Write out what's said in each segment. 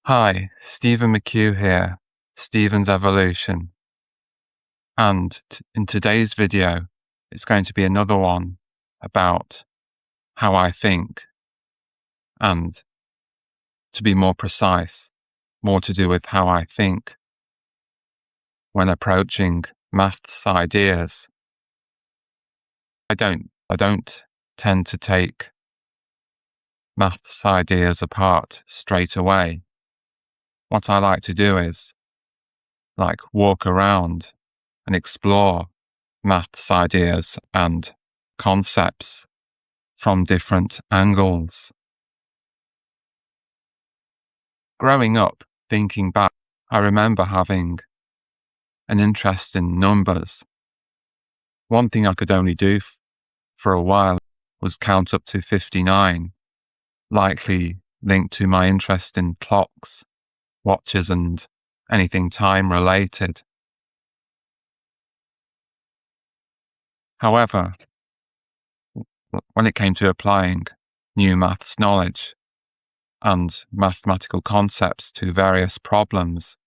Hi, Stephen McHugh here, Stephen's Evolution. And in today's video, it's going to be another one about how I think, and to be more precise, more to do with how I think when approaching maths ideas. I don't tend to take maths ideas apart straight away. What I like to do is walk around and explore maths ideas and concepts from different angles. Growing up, thinking back, I remember having an interest in numbers. One thing I could only do for a while was count up to 59, likely linked to my interest in clocks, watches, and anything time related. However, when it came to applying new maths knowledge and mathematical concepts to various problems,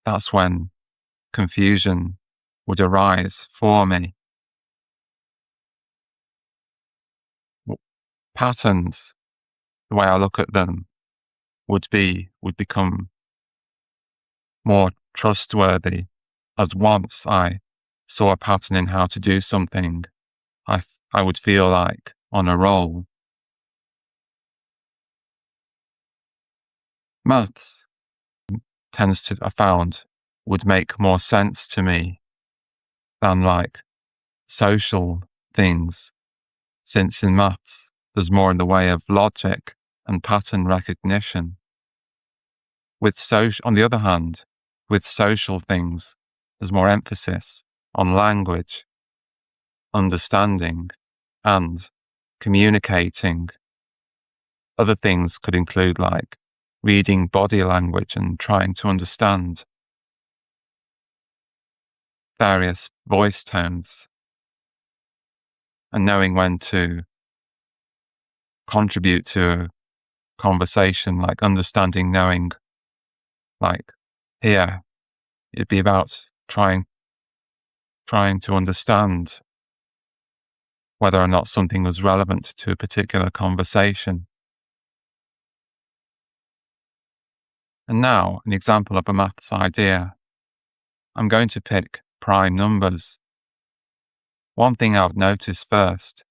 that's when confusion would arise for me. Patterns, the way I look at them, would become more trustworthy, as once I saw a pattern in how to do something, I would feel like on a roll. Maths I found, would make more sense to me than social things, since in maths there's more in the way of logic and pattern recognition. On the other hand, with social things, there's more emphasis on language, understanding, and communicating. Other things could include reading body language and trying to understand various voice tones and knowing when to contribute to a conversation, understanding, knowing, here, it'd be about trying to understand whether or not something was relevant to a particular conversation. And now, an example of a maths idea. I'm going to pick prime numbers. One thing I've noticed first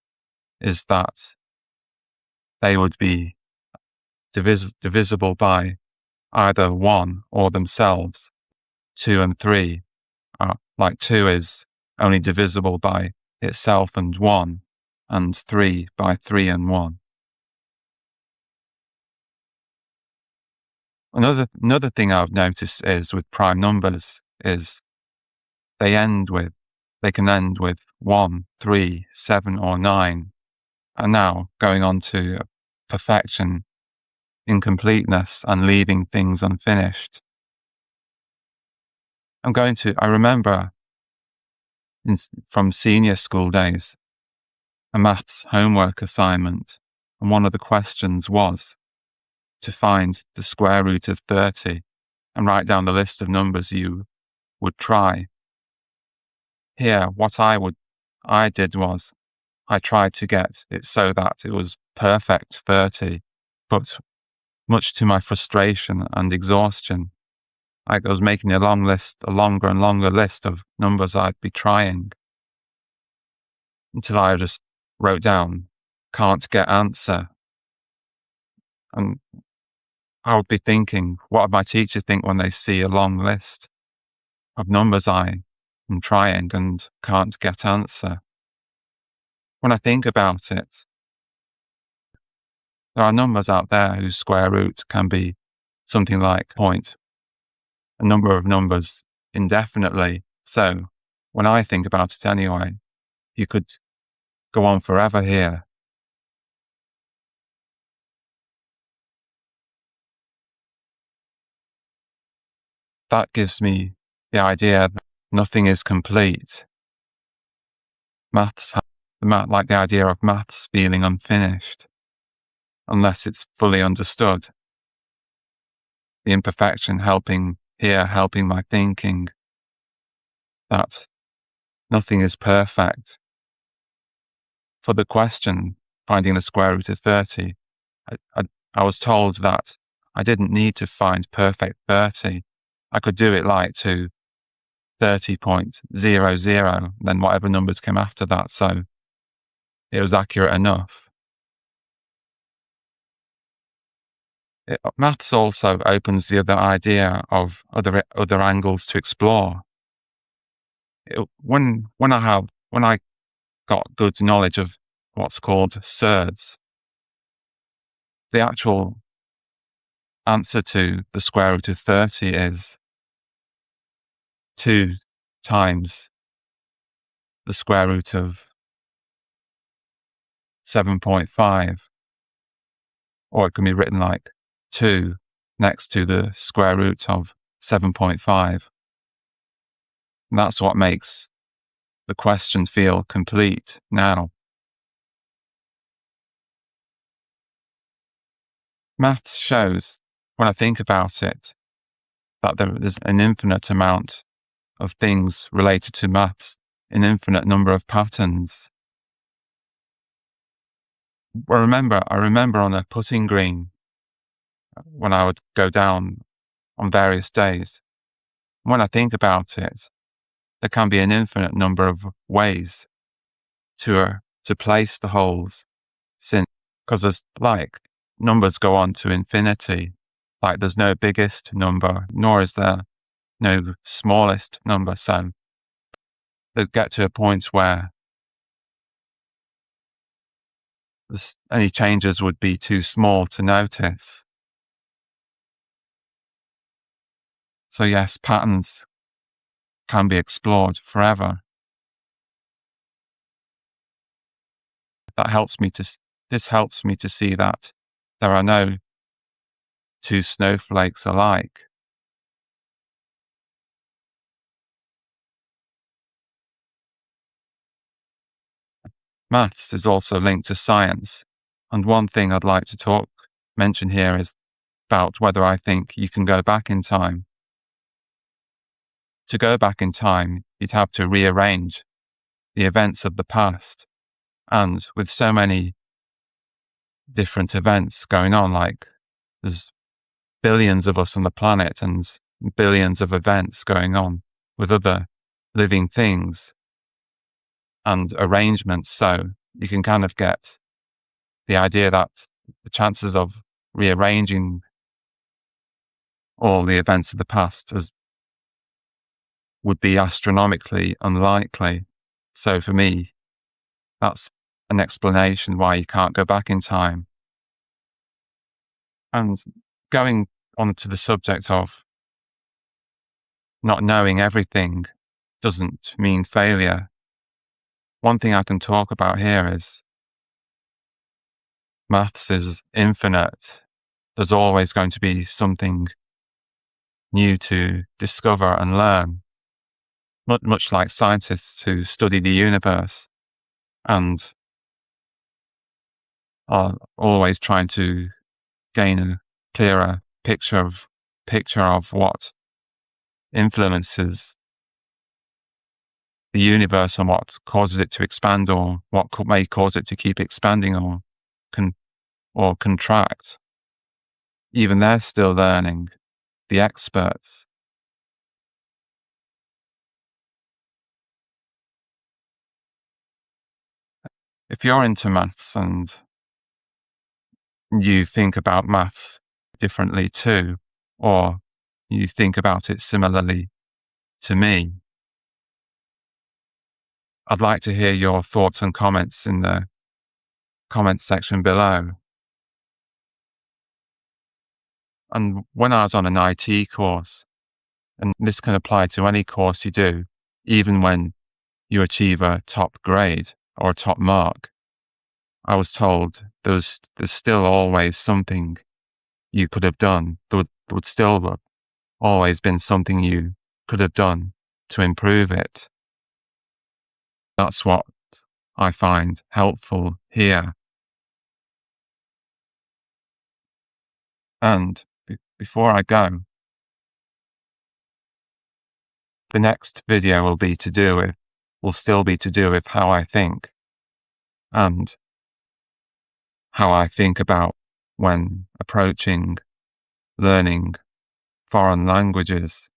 is that they would be divisible by either 1 or themselves. 2 and 3 are 2 is only divisible by itself and 1, and 3 by 3 and 1. Another thing I've noticed is with prime numbers is they can end with 1, 3, 7, or 9. And now going on to perfection, incompleteness, and leaving things unfinished. I remember from senior school days, a maths homework assignment, and one of the questions was to find the square root of 30 and write down the list of numbers you would try. Here, what I did was I tried to get it so that it was perfect 30, but much to my frustration and exhaustion, I was making a longer and longer list of numbers I'd be trying, until I just wrote down, can't get answer. And I would be thinking, what would my teacher think when they see a long list of numbers I am trying and can't get answer? When I think about it, there are numbers out there whose square root can be something like a number of numbers indefinitely. So when I think about it anyway, you could go on forever here. That gives me the idea that nothing is complete. The idea of maths feeling unfinished, unless it's fully understood. the imperfection helping my thinking, that nothing is perfect. For the question, finding the square root of 30, I was told that I didn't need to find perfect 30. I could do it like to 30.00, then whatever numbers came after that, so it was accurate enough. Maths also opens the other idea of other angles to explore. When I got good knowledge of what's called surds, the actual answer to the square root of 30 is 2 times the square root of 7.5, or it can be written like 2 next to the square root of 7.5. And that's what makes the question feel complete now. Maths shows, when I think about it, that there is an infinite amount of things related to maths, an infinite number of patterns. I remember on a putting green, when I would go down on various days, when I think about it, there can be an infinite number of ways to place the holes, because there's like numbers go on to infinity. Like there's no biggest number, nor is there no smallest number. So they get to a point where any changes would be too small to notice. So yes, patterns can be explored forever. This helps me to see that there are no two snowflakes alike. Maths is also linked to science, and one thing I'd like to mention here is about whether I think you can go back in time. To go back in time, you'd have to rearrange the events of the past, and with so many different events going on, like there's billions of us on the planet and billions of events going on with other living things and arrangements, so you can kind of get the idea that the chances of rearranging all the events of the past would be astronomically unlikely. So for me, that's an explanation why you can't go back in time. And going on to the subject of not knowing everything doesn't mean failure. One thing I can talk about here is maths is infinite. There's always going to be something new to discover and learn, much like scientists who study the universe and are always trying to gain a clearer picture of what influences the universe and what causes it to expand, or what may cause it to keep expanding or contract. Even they're still learning, the experts. If you're into maths and you think about maths differently too, or you think about it similarly to me, I'd like to hear your thoughts and comments in the comments section below. And when I was on an IT course, and this can apply to any course you do, even when you achieve a top grade or a top mark, I was told there's still always something you could have done. There would still have always been something you could have done to improve it. That's what I find helpful here. And before I go, the next video will still be to do with how I think, and how I think about when approaching learning foreign languages